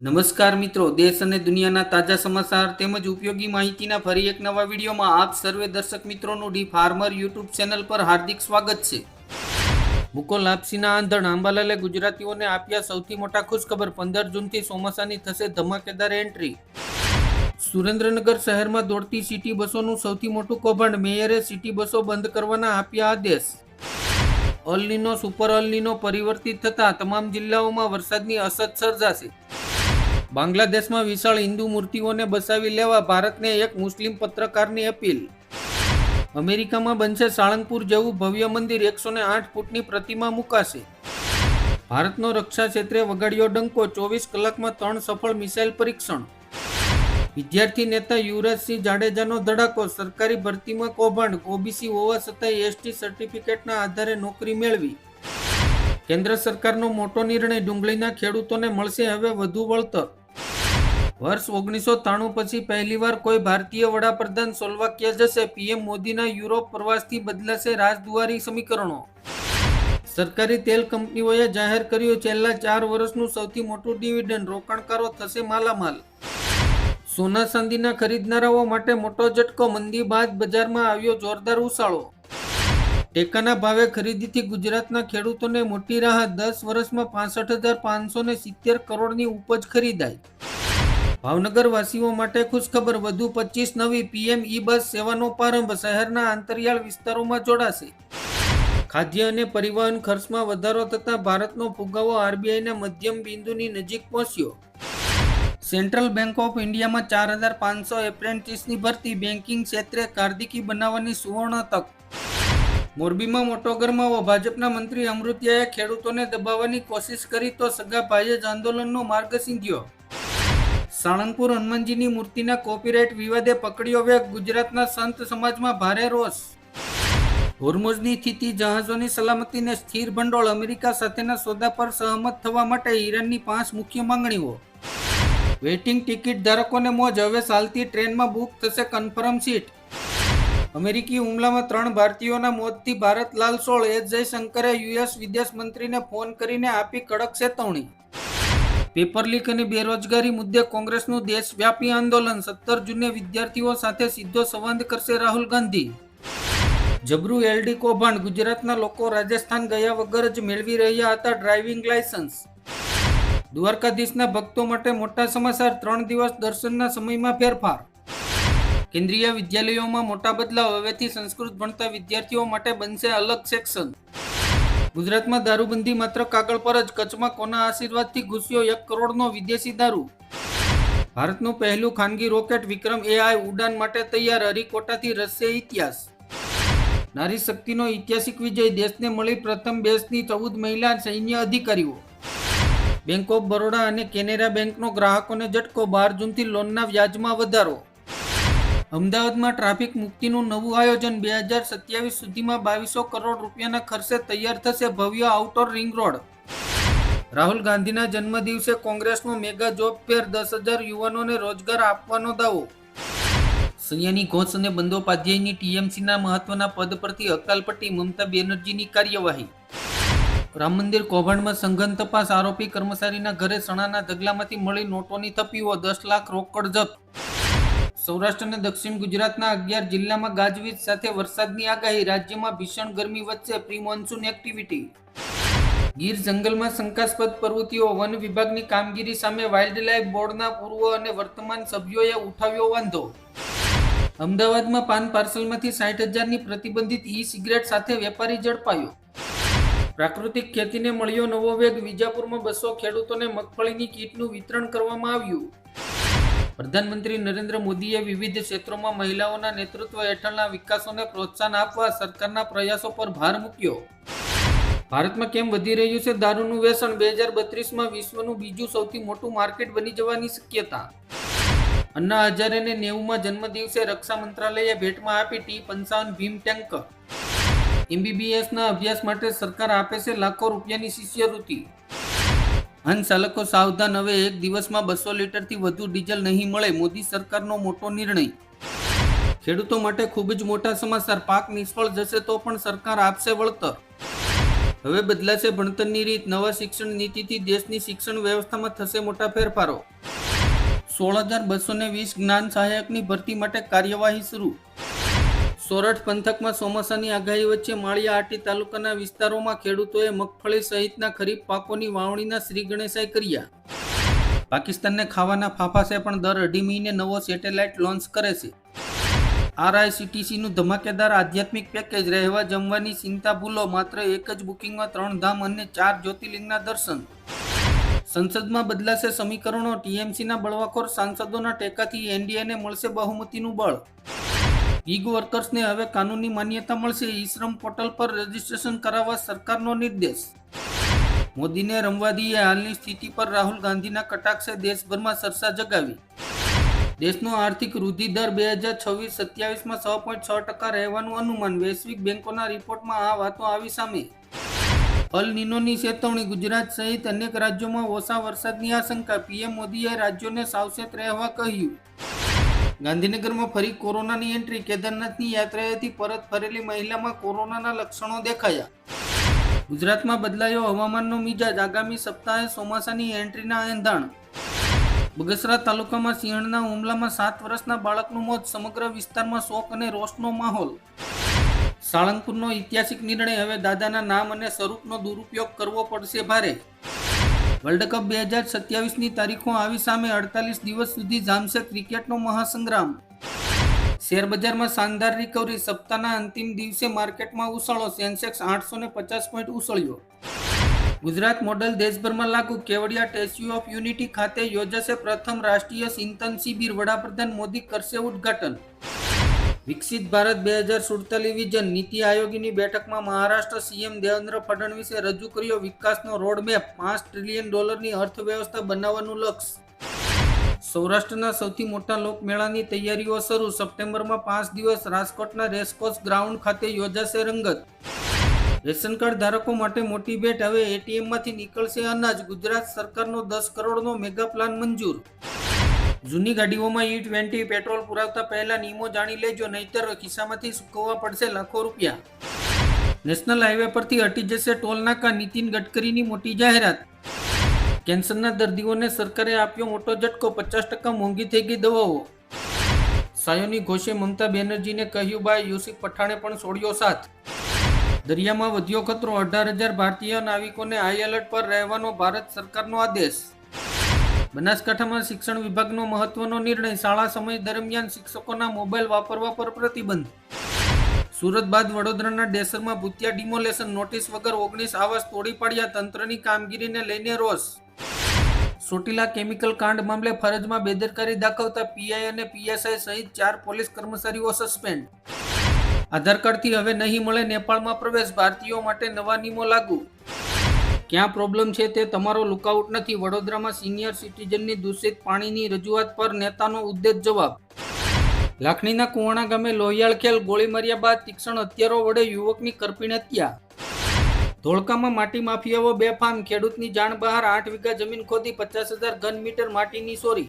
નમસ્કાર મિત્રો, દેશ અને દુનિયાના તાજા સમાચાર તેમજ ઉપયોગી માહિતીના ફરી એક નવા વિડીયોમાં આપ સર્વે દર્શક મિત્રોનું ડી ફાર્મર યુટ્યુબ ચેનલ પર હાર્દિક સ્વાગત છે. મુકો લાપસીના આંધણ આંબાલાલે ગુજરાતીઓને આપ્યા સૌથી મોટા ખુશખબર. 15 જૂનથી ચોમાસાની થશે ધમાકેદાર એન્ટ્રી. સુરેન્દ્રનગર શહેરમાં દોડતી સિટી બસોનું સૌથી મોટું કૌભાંડ. મેયરે સિટી બસો બંધ કરવાના આપ્યા આદેશ. અલ નીનો સુપર અલ નીનો પરિવર્તિત થતા તમામ જિલ્લાઓમાં વરસાદની અછત સર્જાશે. બાંગ્લાદેશમાં વિશાળ હિન્દુ મૂર્તિઓને બસાવી લેવા ભારતને એક મુસ્લિમ પત્રકારની અપીલ. અમેરિકામાં બનશે સાળંગપુર જેવું ભવ્ય મંદિર. 108 ફૂટની પ્રતિમા મુકાશે. ભારતનો રક્ષા ક્ષેત્રે વગાડ્યો ડંકો. 24 કલાકમાં 3 સફળ મિસાઇલ પરીક્ષણ. વિદ્યાર્થી નેતા યુવરાજસિંહ જાડેજાનો ધડાકો. સરકારી ભરતીમાં કૌભાંડ. ઓબીસી હોવા છતાંય એસટી સર્ટિફિકેટના આધારે નોકરી મેળવી. કેન્દ્ર સરકારનો મોટો નિર્ણય. ડુંગળીના ખેડૂતોને મળશે હવે વધુ વળતર. વર્ષ 1993 પછી પહેલીવાર કોઈ ભારતીય વડાપ્રધાન સ્લોવાકિયા જશે. પીએમ મોદીના યુરોપ પ્રવાસથી બદલાશે રાજદ્વારી સમીકરણો. સરકારી તેલ કંપનીઓએ જાહેર કર્યું છેલ્લા 4 વર્ષનું સૌથી મોટું ડિવિડન્ડ. રોકાણકારો થશે માલામાલ. સોના ચાંદીના ખરીદનારાઓ માટે મોટો ઝટકો. મંદી બાદ બજારમાં આવ્યો જોરદાર ઉછાળો. ટેકાના ભાવે ખરીદીથી ગુજરાતના ખેડૂતોને મોટી રાહત. 10 વર્ષમાં 65,570 કરોડની ઉપજ ખરીદાઈ. ભાવનગર વાસીઓ માટે ખુશખબર. વધુ 25 નવી પીએમ ઈ બસ સેવાનો પ્રારંભ. શહેરના આંતરિયાળ વિસ્તારોમાં જોડાશે. ખાદ્ય અને પરિવહન ખર્ચમાં વધારો થતાં ભારતનો ફુગાવો આરબીઆઈના મધ્યમ બિંદુની નજીક પહોંચ્યો. સેન્ટ્રલ બેંક ઓફ ઇન્ડિયામાં 4,500 એપ્રેન્ટિસની ભરતી. બેન્કિંગ ક્ષેત્રે કારકિર્દી બનાવવાની સુવર્ણ તક. મોરબીમાં મોટો ગરમાવો. ભાજપના મંત્રી અમૃતિયાએ ખેડૂતોને દબાવવાની કોશિશ કરી તો સગા ભાઈએ જ આંદોલનનો માર્ગ સીંધ્યો. સાળંગપુર હનુમાનજીની મૂર્તિના કોપીરાઇટ વિવાદે પકડ્યો વેગ. ગુજરાતના સંત સમાજમાં ભારે રોષ. હોર્મુઝની સ્થિતિ જહાજોની સલામતીને સ્થિર ભંડોળ. અમેરિકા સાથેના સોદા પર સહમત થવા માટે ઈરાનની 5 મુખ્ય માંગણીઓ. વેઇટિંગ ટિકિટ ધારકોને મોજ. હવે ચાલતી ટ્રેનમાં બુક થશે કન્ફર્મ સીટ. અમેરિકી હુમલામાં 3 ભારતીયોના મોતથી ભારત લાલસોળ. એસ જયશંકરે યુએસ વિદેશ મંત્રીને ફોન કરીને આપી કડક ચેતવણી. પેપર લીક અને બેરોજગારી મુદ્દે કોંગ્રેસનું દેશવ્યાપી આંદોલન. 17 જૂને વિદ્યાર્થીઓ સાથે સીધો સંવાદ કરશે રાહુલ ગાંધી. જબરું એલડી કૌભાંડ. ગુજરાતના લોકો રાજસ્થાન ગયા વગર જ મેળવી રહ્યા હતા ડ્રાઇવિંગ લાયસન્સ. દ્વારકાધીશના ભક્તો માટે મોટા સમાચાર. 3 દિવસ દર્શનના સમયમાં ફેરફાર. કેન્દ્રીય વિદ્યાલયોમાં મોટા બદલાવ. હવેથી સંસ્કૃત ભણતા વિદ્યાર્થીઓ માટે બનશે અલગ સેક્શન. ગુજરાતમાં દારૂબંધી માત્ર કાગળ પર જ. કચ્છમાં કોના આશીર્વાદથી ઘૂસ્યો 1 કરોડનો વિદેશી દારૂ. ભારતનું પહેલું ખાનગી રોકેટ વિક્રમ AI ઉડાન માટે તૈયાર. હરિકોટાથી રચશે ઇતિહાસ. નારી શક્તિનો ઐતિહાસિક વિજય. દેશને મળી પ્રથમ બેચની 14 મહિલા સૈન્ય અધિકારીઓ. બેંક ઓફ બરોડા અને કેનેરા બેંકનો ગ્રાહકોને ઝટકો. 12 જૂનથી લોનના વ્યાજમાં વધારો. અમદાવાદમાં ટ્રાફિક મુક્તિનું નવું આયોજન. 2027 સુધીમાં 2200 કરોડ રૂપિયાના ખર્ચે તૈયાર થશે ભવ્ય આઉટર રિંગ રોડ. રાહુલ ગાંધીના જન્મદિવસે કોંગ્રેસનો મેગા જોબ ફેર. 10,000 યુવાનોને રોજગાર આપવાનો દાવો. સૈયાની ઘોષ અને બંદોપાધ્યાયની ટીએમસીના મહત્વના પદ પરથી હકાલપટ્ટી. મમતા બેનર્જીની કાર્યવાહી. રામ મંદિર કૌભાંડમાં સઘન તપાસ. આરોપી કર્મચારીના ઘરે સણાના ઢગલામાંથી મળી નોટોની થપ્પીઓ. 10 લાખ રોકડ જપ્ત. સૌરાષ્ટ્ર અને દક્ષિણ ગુજરાતના 11 જિલ્લામાં ગાજવીજ સાથે વરસાદની આગાહી. રાજ્યમાં ભીષણ ગરમી વચ્ચે પ્રી મોન્સૂન એક્ટિવિટી. ગીર જંગલમાં શંકાસ્પદ પ્રવૃત્તિઓ. વન વિભાગની કામગીરી સામે વાઇલ્ડલાઇફ બોર્ડના પૂર્વ અને વર્તમાન સભ્યોએ ઉઠાવ્યો વાંધો. અમદાવાદમાં પાન પાર્સલમાંથી 60,000ની પ્રતિબંધિત ઈ સિગરેટ સાથે વેપારી ઝડપાયો. પ્રાકૃતિક ખેતીને મળ્યો નવો વેગ. વિજાપુરમાં 200 ખેડૂતોને મગફળીની કીટનું વિતરણ કરવામાં આવ્યું. પ્રધાનમંત્રી નરેન્દ્ર મોદીએ વિવિધ ક્ષેત્રોમાં મહિલાઓના નેતૃત્વ હેઠળના વિકાસોને પ્રોત્સાહન આપવા સરકારના પ્રયાસો પર ભાર મૂક્યો. ભારતમાં કેમ વધી રહ્યું છે દારૂનું વ્યસન. 2032માં વિશ્વનું બીજું સૌથી મોટું માર્કેટ બની જવાની શક્યતા. અન્ના હજારેને 90માં જન્મદિવસે રક્ષા મંત્રાલયે ભેટમાં આપી T-55 ભીમ ટેન્કર. MBBSના અભ્યાસ માટે સરકાર આપે છે લાખો રૂપિયાની શિષ્યવૃત્તિ. વાહન ચાલકો સાવધાન. હવે એક દિવસમાં 200 લીટરથી વધુ ડીઝલ નહીં મળે. મોદી સરકારનો મોટો નિર્ણય. ખેડૂતો માટે ખૂબ જ મોટા સમાચાર. પાક નિષ્ફળ જશે તો પણ સરકાર આપશે વળતર. હવે બદલાશે ભણતરની રીત. નવા શિક્ષણ નીતિથી દેશની શિક્ષણ વ્યવસ્થામાં થશે મોટા ફેરફારો. 16,220 જ્ઞાન સહાયકની ભરતી માટે કાર્યવાહી શરૂ. સોરઠ પંથકમાં ચોમાસાની આગાહી વચ્ચે માળિયા આટી તાલુકાના વિસ્તારોમાં ખેડૂતોએ મગફળી સહિતના ખરીફ પાકોની વાવણીના શ્રી ગણેશાય કર્યા. પાકિસ્તાનને ખાવાના ફાફા છે, પણ દર 2.5 મહિને નવો સેટેલાઇટ લોન્ચ કરે છે. RICTCનું ધમાકેદાર આધ્યાત્મિક પેકેજ. રહેવા જમવાની ચિંતા ભૂલો. માત્ર એક જ બુકિંગમાં 3 ધામ અને 4 જ્યોતિર્લિંગના દર્શન. સંસદમાં બદલાશે સમીકરણો. TMCના બળવાખોર સાંસદોના ટેકાથી NDAને મળશે બહુમતીનું બળ. ગીગ વર્કર્સને હવે કાનૂની માન્યતા મળશે. ઈ-શ્રમ પોર્ટલ પર રજીસ્ટ્રેશન કરાવવા સરકારનો નિર્દેશ. મોદીને રમવા દઈએ. હાલની સ્થિતિ પર રાહુલ ગાંધીના કટાક્ષે દેશભરમાં ચર્ચા જગાવી. દેશનો આર્થિક વૃદ્ધિ દર 2026-27માં 6.6% રહેવાનું અનુમાન. વૈશ્વિક બેંકોના રિપોર્ટમાં આ વાતો આવી સામે. અલ નીનોની ચેતવણી. ગુજરાત સહિત અનેક રાજ્યોમાં ઓછા વરસાદની આશંકા. PM મોદીએ રાજ્યોને સાવચેત રહેવા કહ્યું. ગાંધીનગરમાં ફરી કોરોનાની એન્ટ્રી. કેદારનાથની યાત્રાએથી પરત ફરેલી મહિલામાં કોરોનાના લક્ષણો દેખાયા. ગુજરાતમાં બદલાયો હવામાનનો મિજાજ. આગામી સપ્તાહે ચોમાસાની એન્ટ્રીના એંધાણ. બગસરા તાલુકામાં સિંહણના હુમલામાં 7 વર્ષના બાળકનું મોત. સમગ્ર વિસ્તારમાં શોક અને રોષનો માહોલ. સાળંગપુરનો ઐતિહાસિક નિર્ણય. હવે દાદાના નામ અને સ્વરૂપનો દુરુપયોગ કરવો પડશે ભારે. વર્લ્ડ કપ 2027ની તારીખો આવી સામે. 48 દિવસ સુધી જામશે ક્રિકેટનો મહાસંગ્રામ. શેરબજારમાં શાનદાર રિકવરી. સપ્તાહના અંતિમ દિવસે માર્કેટમાં ઉછાળો. સેન્સેક્સ 850 પોઈન્ટ ઉછળ્યો. ગુજરાત મોડલ દેશભરમાં લાગુ. કેવડિયા સ્ટેચ્યુ ઓફ યુનિટી ખાતે યોજાશે પ્રથમ રાષ્ટ્રીય ચિંતન શિબિર. વડાપ્રધાન મોદી કરશે ઉદ્ઘાટન. વિકસિત ભારત 2047 વિઝન. નીતિ આયોગની બેઠકમાં મહારાષ્ટ્ર CM દેવેન્દ્ર ફડણવીસે રજૂ કર્યો વિકાસનો રોડમેપ. $5 ટ્રિલિયન અર્થવ્યવસ્થા બનાવવાનું લક્ષ્ય. સૌરાષ્ટ્રના સૌથી મોટા લોકમેળાની તૈયારીઓ શરૂ. સપ્ટેમ્બરમાં 5 દિવસ રાજકોટના રેસકોર્સ ગ્રાઉન્ડ ખાતે યોજાશે રંગત. રેશન કાર્ડ ધારકો માટે મોટી ભેટ. હવે ATMમાંથી નીકળશે અનાજ. ગુજરાત સરકારનો 10 કરોડનો મેગા પ્લાન મંજૂર. જૂની ગાડીઓમાં E20 પેટ્રોલ પુરાવતા પહેલા નિયમો જાણી લેજો, નહીતર ખિસ્સામાંથી ચૂકવવા પડશે લાખો રૂપિયા. નેશનલ હાઈવે પરથી હટી જશે ટોલ નાકા. નીતિન ગડકરીની મોટી જાહેરાત. કેન્સરના દર્દીઓને સરકારે આપ્યો મોટો ઝટકો. 50% મોંઘી થઈ ગઈ દવાઓ. સાયોની ઘોષે મમતા બેનર્જીને કહ્યું બાય. યુસુફ પઠાણે પણ છોડ્યો સાથ. દરિયામાં વધ્યો ખતરો. 18,000 ભારતીય નાવિકોને હાઈ એલર્ટ પર રહેવાનો ભારત સરકારનો આદેશ. બનાસકાંઠામાં શિક્ષણ વિભાગનો મહત્વનો નિર્ણય. શાળા સમય દરમિયાન શિક્ષકોના મોબાઈલ વાપરવા પર પ્રતિબંધ. સુરત બાદ વડોદરાના ડેસરમાં ભૂતિયા ડિમોલેશન. નોટિસ વગર 19 આવાસ તોડી પાડ્યા. તંત્રની કામગીરીને લઈને રોષ. ચોટીલા કેમિકલ કાંડ મામલે ફરજમાં બેદરકારી દાખવતા PI અને PSI સહિત 4 પોલીસ કર્મચારીઓ સસ્પેન્ડ. આધાર કાર્ડથી હવે નહીં મળે નેપાળમાં પ્રવેશ. ભારતીયો માટે નવા નિયમો લાગુ. ક્યાં પ્રોબ્લેમ છે તે તમારો લુકઆઉટ નથી. વડોદરામાં સિનિયર સિટીઝનની દૂષિત પાણીની રજૂઆત પર નેતાનો ઉદ્દેશ જવાબ. લાખણીના કુવાણા ગામે લોહિયાળ ખેલ. ગોળી માર્યા બાદ તીક્ષ્ણ હથિયારો વડે યુવકની કરપીણ હત્યા. ધોળકામાં માટી માફિયાઓ બેફામ. ખેડૂતની જાણ બહાર. 8 વીઘા જમીન ખોદી 50,000 ઘન મીટર માટીની ચોરી.